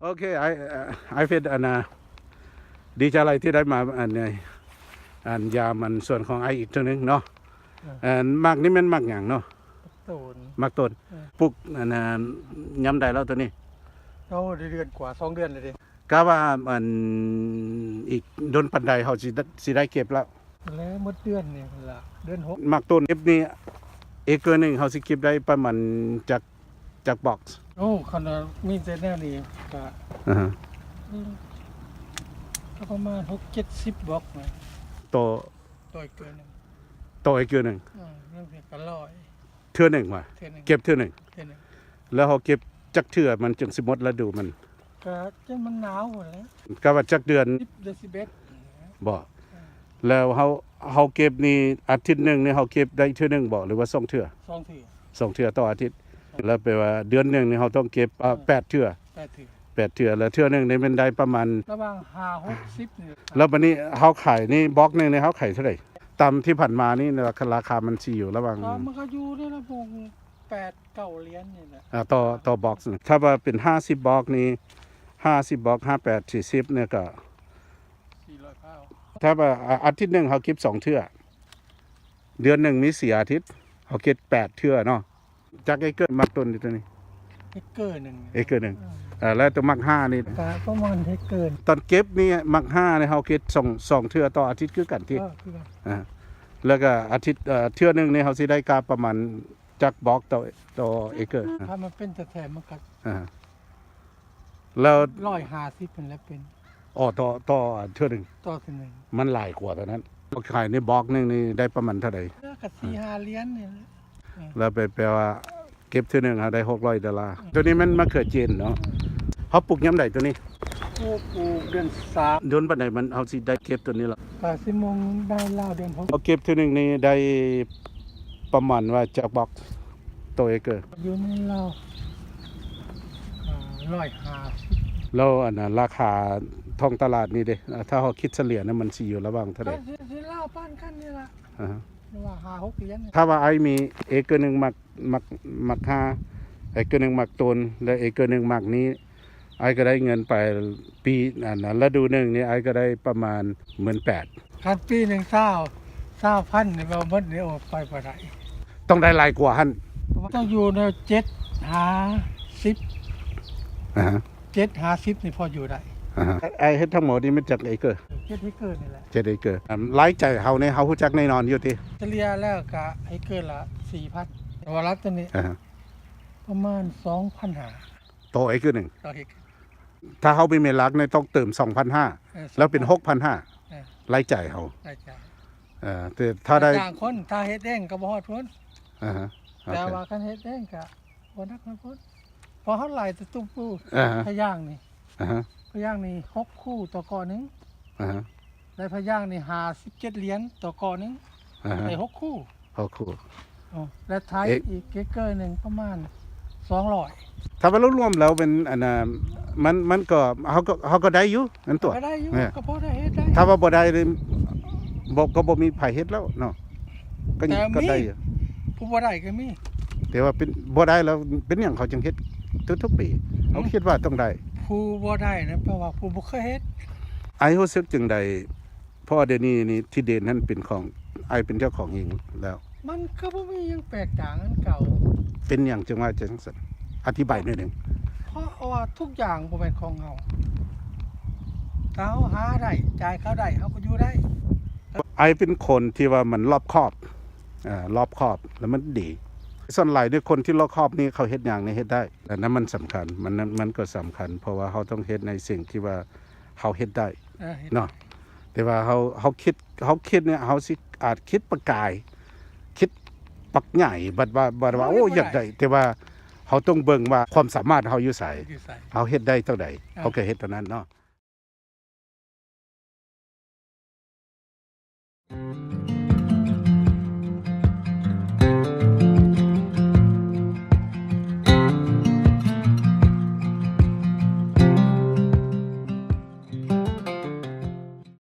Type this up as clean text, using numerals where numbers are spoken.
โอเคไอเฟดดีใจอะไรที่ได้มายามันส่วนของไออีกตัวนึงเนาะมักนี่มันมักอย่างเนาะมักต้นปลูกย้ำได้แล้วตัวนี้เอาเดือนกว่า2 เดือนเลยดิก็ว่ามันอีกโดนปันใดเขาสิได้เก็บแล้วหมดเดือนนี่ละเดือน6มักต้นเก็บนี่เอเกอร์นึงเขาสิเก็บได้ประมาณจากบ็อกซ์โอ้ขนาดมีแต่แนวนี้ก็ประมาณ6-70 บล็อกนะตัวเกินนึงเอเกอร์นึงนั่นเป็นก็ร้อยเทื่อนึงว่ะเก็บเทื่อนึงแล้วเขาเก็บจักเทื่อมันจึงสิหมดฤดูมันก็จะมันหนาวหมดแล้วก็ว่าจักเดือน10 เดือน11บ่แล้วเขาเก็บนี่อาทิตย์นึงนี่เขาเก็บได้เทื่อนึงบ่หรือว่า2 เทื่อ2 เทื่อต่ออาทิตย์แล้วแปลว่าเดือนนึงนี่เขาต้องเก็บ8 เทื่อ8 เทื่อแล้วเทื่อนึงนี่มันได้ประมาณระหว่าง5-60นี่แล้วบัดนี้เขาขายนี่บล็อกนึงนี่เขาขายเท่าไหร่ตามที่ผ่านมานี่ราคามันสิอยู่ระหว่างมันก็อยู่ในระดับ8-9 เหรียญนี่แหละต่อบล็อกถ้าว่าเป็น50 บล็อกนี่50 บล็อก58 40เนี่ยก็400 poundถ้าว่าอาทิตย์นึงเขาเก็บ2 เทื่อเดือนนึงมี4 อาทิตย์เขาเก็บ8 เทื่อเนาะจักเอเกอร์มักต้นตัวนี้เอเกอร์นึงแล้วตัวมัก5นี่ประมาณเอเกอร์ตอนเก็บนี่มัก5นี่เขาเก็บ2 เทื่อต่ออาทิตย์คือกันที่แล้วก็อาทิตย์เทื่อนึงนี่เขาสิได้กาประมาณจักบล็อกต่อเอเกอร์ถ้ามันเป็นแท้ๆมันก็แล้ว150เป็นแล้วเป็นต่อเทื่อนึงต่อเทื่อนึงมันหลายกว่าตอนนั้นขายในบล็อกนึงนี่ได้ประมาณเท่าใดก็4-5 เหรียญนี่แล้วแปลว่าเก็บเทื่อนึงเขาได้$600ตัวนี้มันมะเขือเจนเนาะเขาปลูกยามใดตัวนี้ปลูกเดือน3เดือนปานใดมันเอาสิได้เก็บตัวนี้ล่ะก็สิมงได้ลาวเดือน6เขาเก็บเทื่อนึงนี่ได้ประมาณว่าจากบล็อกต่อเอเกอร์อยู่ในลาว150แล้วราคาท้องตลาดนี่เด้ถ้าเขาคิดเฉลี่ยมันสิอยู่ระหว่างเท่าใดสิลาวปานกันนี่ล่ะว่า5-6 เหรียญถ้าว่าไอมีเอเกอร์นึงมัก5เอเกอร์นึงมักต้นและเอเกอร์นึงมักนี้ไอก็ได้เงินไปปีฤดูนึงนี่ไอก็ได้ประมาณ18,000คันปีนึง20,000นี่บ่หมดนี่ออกไปบ่ได้ต้องได้หลายกว่าหั่นต้องอยู่ใน7-50นี่พออยู่ได้ไอเฮ็ดทั้งหมดนี่มันจากเอเกอร์7 เอเกอร์นี่แหละ7 เอเกอร์หลายใจเฮานี่เฮาฮู้จักแน่นอนอยู่ติเฉลี่ยแล้วก็เอเกอร์ละ 4,000 แต่ว่ารัฐตัวนี้ประมาณ 2,500 ต่อเอเกอร์นึงต่อเอเกอร์ถ้าเฮาเป็นเมลักนี่ต้องเติม 2,500 แล้วเป็น 6,500 รายจ่ายเฮารายจ่ายแต่ถ้าได้จ้างคนถ้าเฮ็ดเองก็บ่ฮอดพ้นแต่ว่าคันเฮ็ดเองก็บ่นักมันพ้นพอเฮาไล่ตะตุ้มปูพะย่างนี่พะย่างนี่6 คู่ต่อกอนึงได้พะย่างนี่57 เหรียญต่อกอนึงได้6 คู่และไทยอีกเกเกอร์นึงประมาณ200ถ้าว่ารวมแล้วเป็นมันก็เฮาก็ได้อยู่นั่นตัวก็ได้อยู่ก็พอได้เฮ็ดได้ถ้าว่าบ่ได้ก็บ่มีไผเฮ็ดแล้วเนาะก็ได้อยู่ผู้บ่ได้ก็มีแต่ว่าเป็นบ่ได้แล้วเป็นหยังเขาจึงเฮ็ดทุกปีเขาคิดว่าต้องได้ผู้บ่ได้นะเพราะว่าผู้บ่เคยเฮ็ดไอ้รู้สึกจังได๋เพราะเดี๋ยวนี้นี่ที่เด่นนั้นเป็นของไอ้เป็นเจ้าของเองแล้วมันก็บ่มีหยังแปลกต่างอันเก่าเป็นหยังจังว่าจังซั่นอธิบายหน่อยนึงเพราะว่าทุกอย่างบ่แม่นของเฮาถ้าเฮาหาได้จ่ายเขาได้เฮาก็อยู่ได้ไอ้เป็นคนที่ว่ามันรอบคอบแล้วมันดีส่วนหลายด้วยคนที่รอบคอบนี่เขาเฮ็ดหยังนี่เฮ็ดได้แต่นั้นมันสำคัญมันก็สำคัญเพราะว่าเขาต้องเฮ็ดในสิ่งที่ว่าเขาเฮ็ดได้เนาะแต่ว่าเขาคิดเนี่ยเขาสิอาจคิดประกายคิดปักใหญ่บัดว่าโอ้อยากได้แต่ว่าเขาต้องเบิ่งว่าความสามารถเขาอยู่ไสเขาเฮ็ดได้เท่าใดเขาก็เฮ็ดเท่านั้นเนาะ